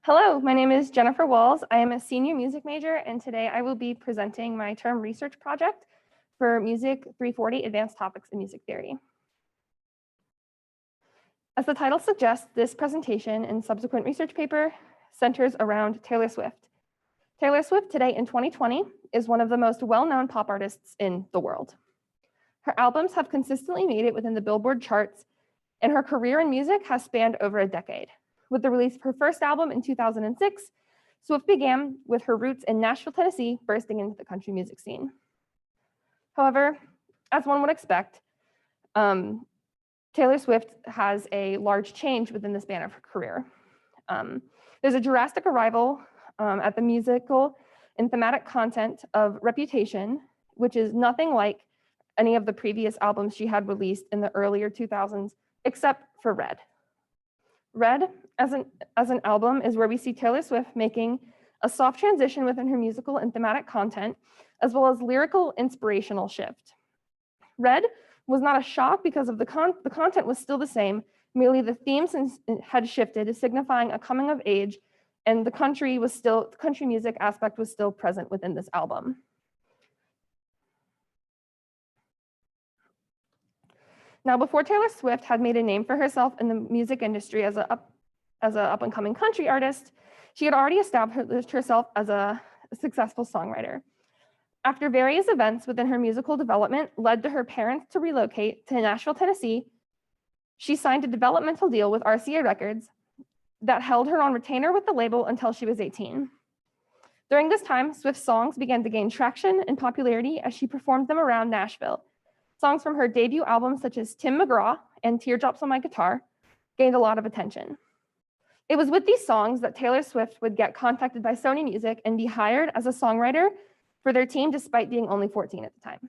Hello, my name is Jennifer Walls. I am a senior music major, and today I will be presenting my term research project for Music 340 Advanced Topics in Music Theory. As the title suggests, this presentation and subsequent research paper centers around Taylor Swift. Taylor Swift today in 2020 is one of the most well-known pop artists in the world. Her albums have consistently made it within the Billboard charts, and her career in music has spanned over a decade. With the release of her first album in 2006, Swift began with her roots in Nashville, Tennessee, bursting into the country music scene. However, as one would expect, Taylor Swift has a large change within the span of her career. There's a drastic arrival at the musical and thematic content of Reputation, which is nothing like any of the previous albums she had released in the earlier 2000s, except for Red. Red, as an album, is where we see Taylor Swift making a soft transition within her musical and thematic content, as well as lyrical inspirational shift. Red was not a shock because of the content was still the same, merely the themes had shifted, signifying a coming of age, and the country music aspect was still present within this album. Now, before Taylor Swift had made a name for herself in the music industry as an up-and-coming country artist, she had already established herself as a successful songwriter. After various events within her musical development led to her parents to relocate to Nashville, Tennessee, she signed a developmental deal with RCA Records that held her on retainer with the label until she was 18. During this time, Swift's songs began to gain traction and popularity as she performed them around Nashville. Songs from her debut albums such as Tim McGraw and Teardrops on My Guitar gained a lot of attention. It was with these songs that Taylor Swift would get contacted by Sony Music and be hired as a songwriter for their team despite being only 14 at the time.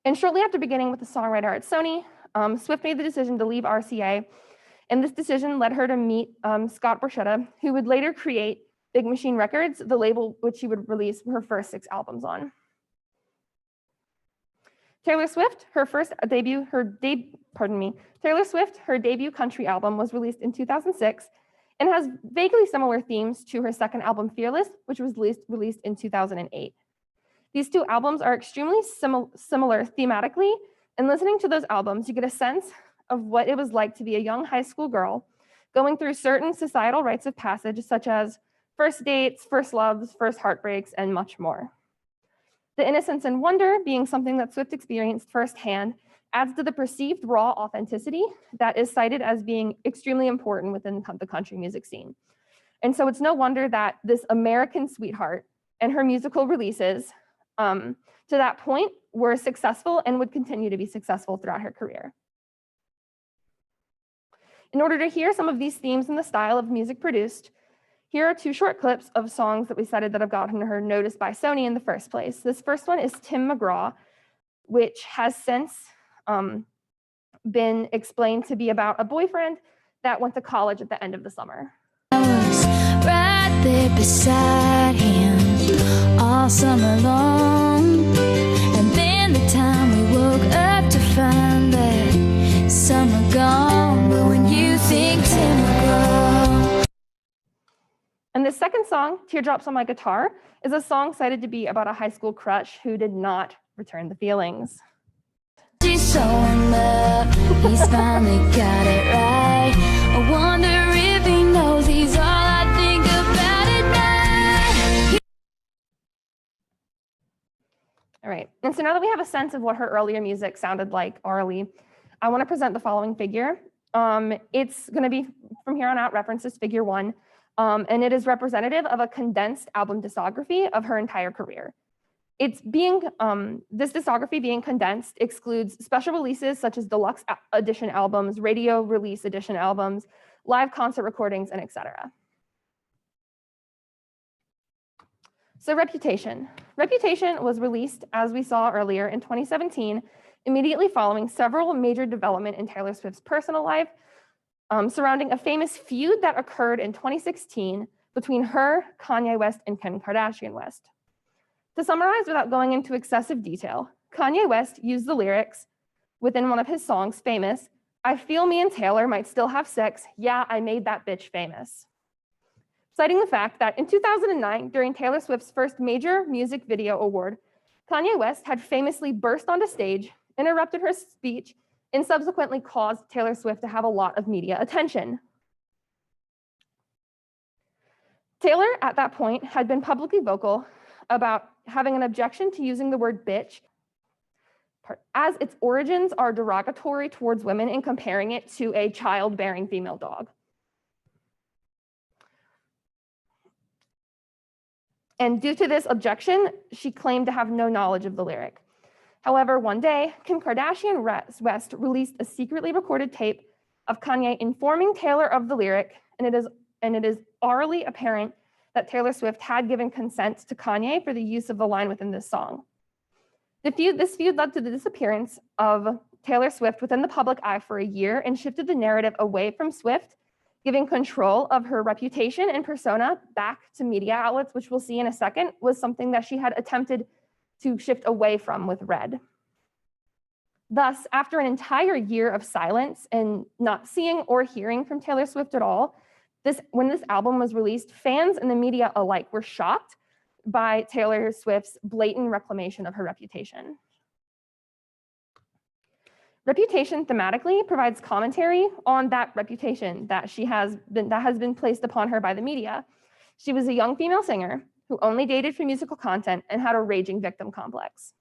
And shortly after beginning with the songwriter at Sony, Swift made the decision to leave RCA, and this decision led her to meet Scott Borchetta, who would later create Big Machine Records, the label which she would release her first 6 albums on. Taylor Swift, her debut country album was released in 2006 and has vaguely similar themes to her second album, Fearless, which was released in 2008. These two albums are extremely similar thematically, and listening to those albums, you get a sense of what it was like to be a young high school girl going through certain societal rites of passage, such as first dates, first loves, first heartbreaks, and much more. The innocence and wonder, being something that Swift experienced firsthand, adds to the perceived raw authenticity that is cited as being extremely important within the country music scene. And so it's no wonder that this American sweetheart and her musical releases to that point were successful and would continue to be successful throughout her career. In order to hear some of these themes in the style of music produced, here are 2 short clips of songs that we cited that have gotten her noticed by Sony in the first place. This first one is Tim McGraw, which has since been explained to be about a boyfriend that went to college at the end of the summer. I was right there beside him all summer long, and then the time we woke up to find that summer gone. But when you think Tim McGraw. And the second song, Teardrops on My Guitar, is a song cited to be about a high school crush who did not return the feelings. She's so in love, he's finally got it right. I wonder if he knows he's all I think about at night. All right, and so now that we have a sense of what her earlier music sounded like orally, I want to present the following figure. It's going to be, from here on out, referenced as figure 1. And it is representative of a condensed album discography of her entire career. This discography being condensed excludes special releases such as deluxe edition albums, radio release edition albums, live concert recordings, and etc. So Reputation. Reputation was released, as we saw earlier, in 2017, immediately following several major developments in Taylor Swift's personal life, surrounding a famous feud that occurred in 2016 between her, Kanye West, and Kim Kardashian West. To summarize without going into excessive detail, Kanye West used the lyrics within one of his songs, Famous, I feel me and Taylor might still have sex. Yeah, I made that bitch famous. Citing the fact that in 2009, during Taylor Swift's first major music video award, Kanye West had famously burst onto stage, interrupted her speech, and subsequently caused Taylor Swift to have a lot of media attention. Taylor, at that point, had been publicly vocal about having an objection to using the word bitch, as its origins are derogatory towards women and comparing it to a childbearing female dog. And due to this objection, she claimed to have no knowledge of the lyric. However, one day, Kim Kardashian West released a secretly recorded tape of Kanye informing Taylor of the lyric, and it is orally apparent that Taylor Swift had given consent to Kanye for the use of the line within this song. This feud led to the disappearance of Taylor Swift within the public eye for a year and shifted the narrative away from Swift, giving control of her reputation and persona back to media outlets, which we'll see in a second, was something that she had attempted to shift away from with Red. Thus, after an entire year of silence and not seeing or hearing from Taylor Swift at all, when this album was released, fans and the media alike were shocked by Taylor Swift's blatant reclamation of her reputation. Reputation thematically provides commentary on that reputation that has been placed upon her by the media. She was a young female singer who only dated for musical content and had a raging victim complex.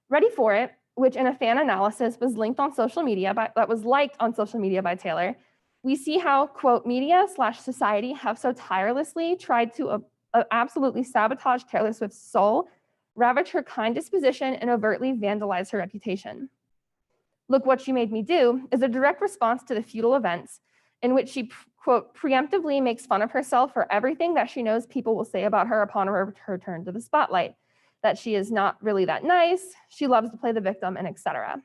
Ready for It, which in a fan analysis was linked on social media, that was liked on social media by Taylor, we see how, quote, media/society have so tirelessly tried to absolutely sabotage Taylor Swift's soul, ravage her kind disposition, and overtly vandalize her reputation. Look What You Made Me Do is a direct response to the feudal events in which she, quote, preemptively makes fun of herself for everything that she knows people will say about her upon her return to the spotlight, that she is not really that nice, she loves to play the victim, and etc.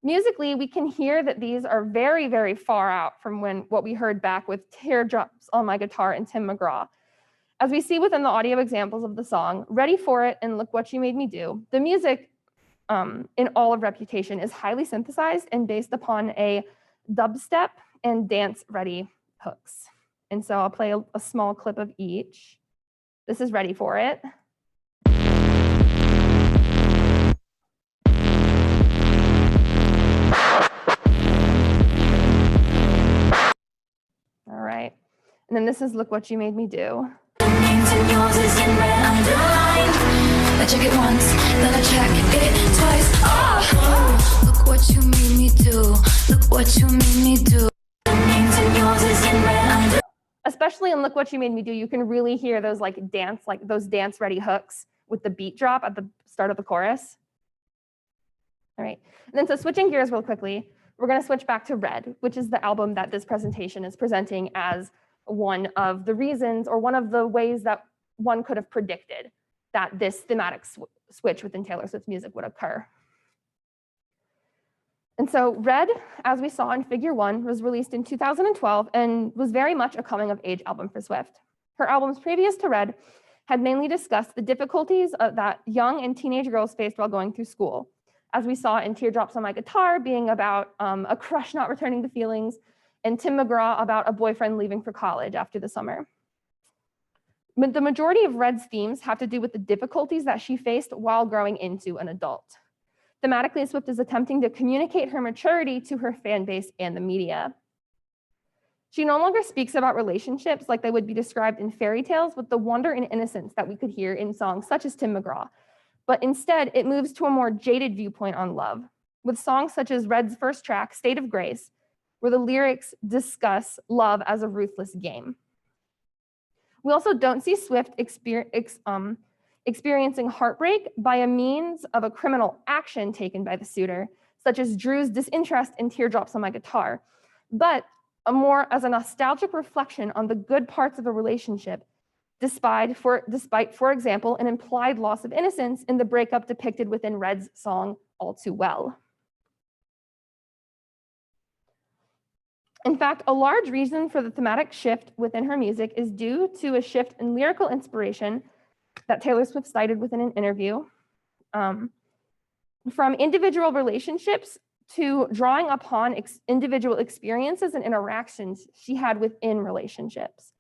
Musically, we can hear that these are very, very far out from what we heard back with Teardrops on My Guitar and Tim McGraw. As we see within the audio examples of the song, Ready for It and Look What You Made Me Do, the music in all of Reputation is highly synthesized and based upon a dubstep and dance-ready hooks. And so I'll play a small clip of each. This is Ready for It. All right. And then this is Look What You Made Me Do. I check it once, then I check it twice. Oh, look what you made me do. Look what you made me do. Especially in Look What You Made Me Do, you can really hear those those dance-ready hooks with the beat drop at the start of the chorus. All right. And then so switching gears real quickly, we're going to switch back to Red, which is the album that this presentation is presenting as one of the reasons or one of the ways that one could have predicted that this thematic switch within Taylor Swift's music would occur. And so Red, as we saw in Figure 1, was released in 2012 and was very much a coming-of-age album for Swift. Her albums previous to Red had mainly discussed the difficulties that young and teenage girls faced while going through school, as we saw in Teardrops on My Guitar being about a crush not returning the feelings, and Tim McGraw about a boyfriend leaving for college after the summer. But the majority of Red's themes have to do with the difficulties that she faced while growing into an adult. Thematically, Swift is attempting to communicate her maturity to her fan base and the media. She no longer speaks about relationships like they would be described in fairy tales with the wonder and innocence that we could hear in songs such as Tim McGraw, but instead it moves to a more jaded viewpoint on love, with songs such as Red's first track, State of Grace, where the lyrics discuss love as a ruthless game. We also don't see Swift experiencing heartbreak by a means of a criminal action taken by the suitor, such as Drew's disinterest in Teardrops on My Guitar, but more as a nostalgic reflection on the good parts of a relationship, despite, for example, an implied loss of innocence in the breakup depicted within Red's song All Too Well. In fact, a large reason for the thematic shift within her music is due to a shift in lyrical inspiration that Taylor Swift cited within an interview, from individual relationships to drawing upon individual experiences and interactions she had within relationships.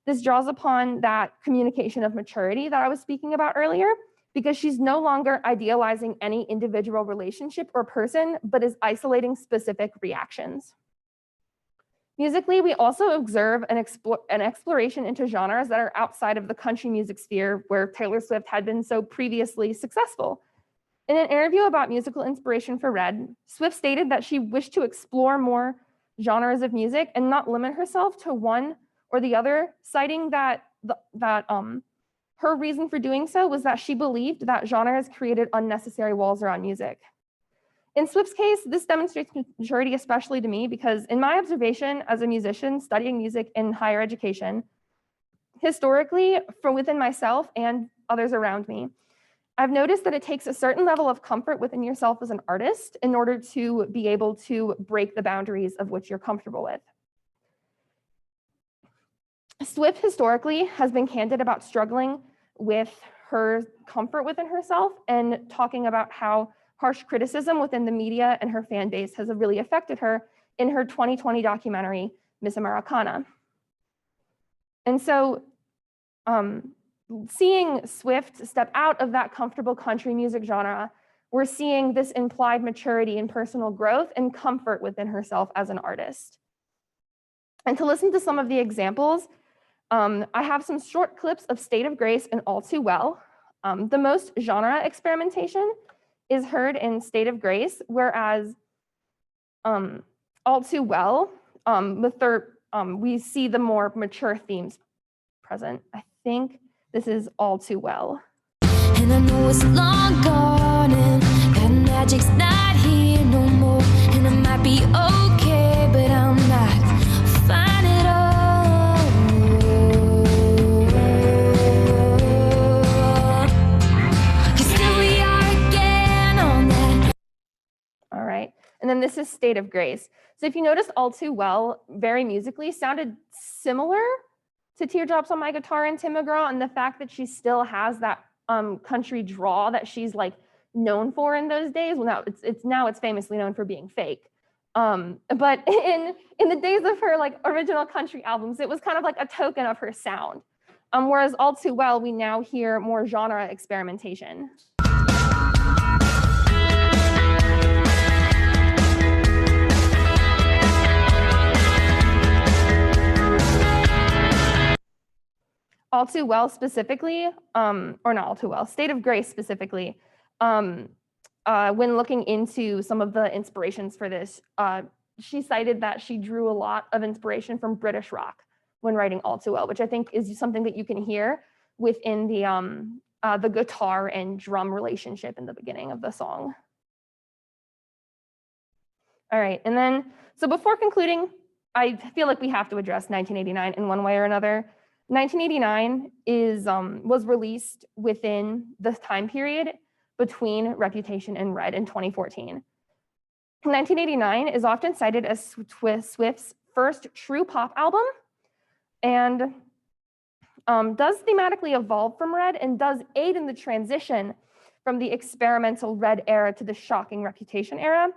This draws upon that communication of maturity that I was speaking about earlier, because she's no longer idealizing any individual relationship or person, but is isolating specific reactions. Musically, we also observe an exploration into genres that are outside of the country music sphere where Taylor Swift had been so previously successful. In an interview about musical inspiration for Red, Swift stated that she wished to explore more genres of music and not limit herself to one or the other, citing that her reason for doing so was that she believed that genres created unnecessary walls around music. In Swift's case, this demonstrates maturity, especially to me, because in my observation as a musician studying music in higher education, historically, from within myself and others around me, I've noticed that it takes a certain level of comfort within yourself as an artist in order to be able to break the boundaries of which you're comfortable with. Swift historically has been candid about struggling with her comfort within herself and talking about how harsh criticism within the media and her fan base has really affected her in her 2020 documentary, Miss Americana. And so seeing Swift step out of that comfortable country music genre, we're seeing this implied maturity and personal growth and comfort within herself as an artist. And to listen to some of the examples, I have some short clips of State of Grace and All Too Well. The most genre experimentation is heard in State of Grace, whereas All Too Well, we see the more mature themes present. I think this is All Too Well. And I know it's long gone and that magic's not here no more. And I might be okay, but I'm not fine at all. 'Cause here we are again on that. All right, and then this is State of Grace. So if you notice, All Too Well, very musically, sounded similar to Teardrops on My Guitar and Tim McGraw, and the fact that she still has that country draw that she's like known for in those days. Well, now it's famously known for being fake. But in the days of her like original country albums, it was kind of like a token of her sound. Whereas All Too Well, we now hear more genre experimentation. All Too Well specifically, or not All Too Well, State of Grace specifically, when looking into some of the inspirations for this, she cited that she drew a lot of inspiration from British rock when writing All Too Well, which I think is something that you can hear within the guitar and drum relationship in the beginning of the song. All right, and then, so before concluding, I feel like we have to address 1989 in one way or another. 1989 was released within the time period between Reputation and Red in 2014. 1989 is often cited as Swift's first true pop album and does thematically evolve from Red and does aid in the transition from the experimental Red era to the shocking Reputation era.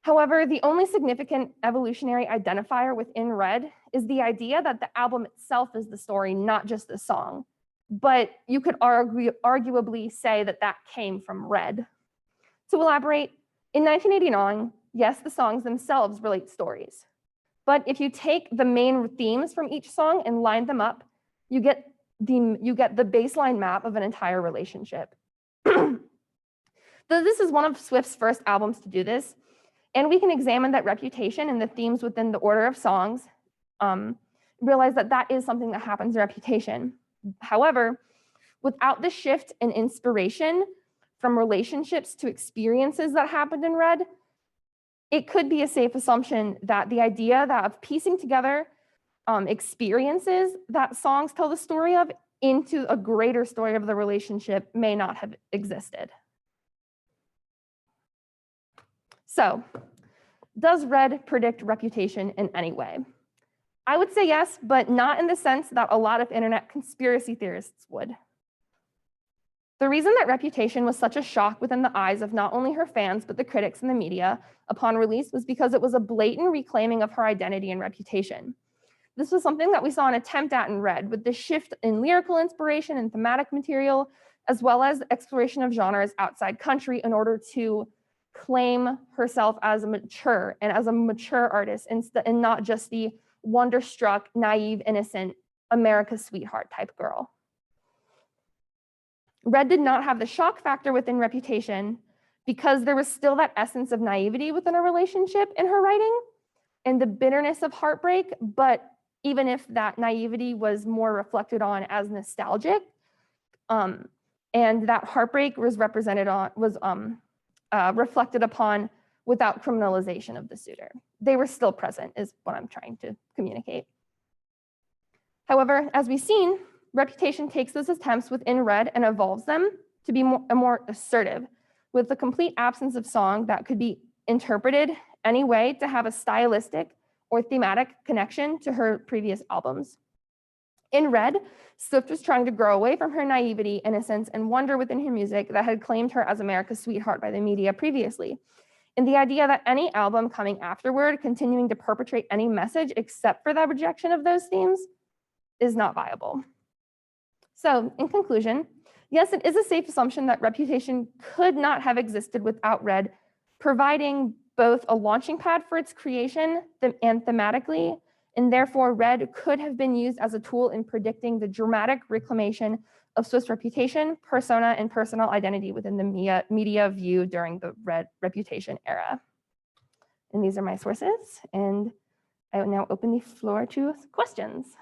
However, the only significant evolutionary identifier within Red is the idea that the album itself is the story, not just the song. But you could arguably say that that came from Red. To elaborate, in 1989, yes, the songs themselves relate stories. But if you take the main themes from each song and line them up, you get the baseline map of an entire relationship. This is one of Swift's first albums to do this. And we can examine that Reputation and the themes within the order of songs, realize that that is something that happens in Reputation. However, without the shift in inspiration from relationships to experiences that happened in Red, it could be a safe assumption that the idea that of piecing together experiences that songs tell the story of into a greater story of the relationship may not have existed. So, does Red predict Reputation in any way? I would say yes, but not in the sense that a lot of internet conspiracy theorists would. The reason that Reputation was such a shock within the eyes of not only her fans, but the critics and the media upon release was because it was a blatant reclaiming of her identity and reputation. This was something that we saw an attempt at in Red, with the shift in lyrical inspiration and thematic material, as well as exploration of genres outside country in order to claim herself as a mature artist and not just the wonderstruck, naive, innocent America's sweetheart type girl. Red did not have the shock factor within Reputation because there was still that essence of naivety within a relationship in her writing and the bitterness of heartbreak, but even if that naivety was more reflected on as nostalgic, and that heartbreak was reflected upon without criminalization of the suitor. They were still present is what I'm trying to communicate. However, as we've seen, Reputation takes those attempts within Red and evolves them to be more assertive, with the complete absence of song that could be interpreted any way to have a stylistic or thematic connection to her previous albums. In Red, Swift was trying to grow away from her naivety, innocence, and wonder within her music that had claimed her as America's sweetheart by the media previously. And the idea that any album coming afterward continuing to perpetrate any message except for the rejection of those themes is not viable. So in conclusion, yes, it is a safe assumption that Reputation could not have existed without Red, providing both a launching pad for its creation and thematically, and therefore Red could have been used as a tool in predicting the dramatic reclamation of Swift's reputation, persona, and personal identity within the media view during the Red Reputation era. And these are my sources, and I will now open the floor to questions.